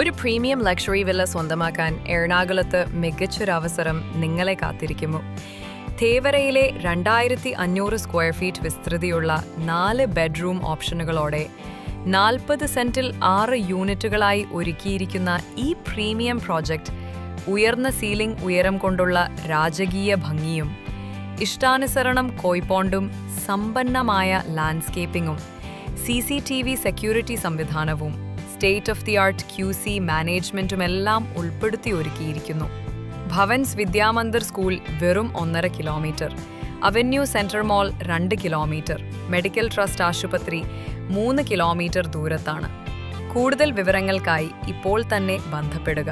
ഒരു premium luxury villa സ്വന്തമാക്കാൻ എറണാകുളത്ത് മികച്ചൊരവസരം നിങ്ങളെ കാത്തിരിക്കുന്നു. തേവരയിലെ 2500 സ്ക്വയർ ഫീറ്റ് വിസ്തൃതിയുള്ള 4 ബെഡ്റൂം ഓപ്ഷനുകളോടെ 40 സെന്റിൽ 6 യൂണിറ്റുകളായി ഒരുക്കിയിരിക്കുന്ന ഈ പ്രീമിയം പ്രോജക്റ്റ് ഉയർന്ന സീലിംഗ് ഉയരം കൊണ്ടുള്ള രാജകീയ ഭംഗിയും ഇഷ്ടാനുസരണം കോയ്പോണ്ടും സമ്പന്നമായ ലാൻഡ്സ്കേപ്പിംഗും CCTV സെക്യൂരിറ്റി സംവിധാനവും state of the art QC മാനേജ്മെൻറ്റുമെല്ലാം ഉൾപ്പെടുത്തി ഒരുക്കിയിരിക്കുന്നു. ഭവൻസ് വിദ്യാമന്ദിർ സ്കൂൾ വെറും 1.5 കിലോമീറ്റർ, അവന്യൂ സെൻട്രൽ മോൾ 2 കിലോമീറ്റർ, മെഡിക്കൽ ട്രസ്റ്റ് ആശുപത്രി 3 കിലോമീറ്റർ ദൂരത്താണ്. കൂടുതൽ വിവരങ്ങൾക്കായി ഇപ്പോൾ തന്നെ ബന്ധപ്പെടുക.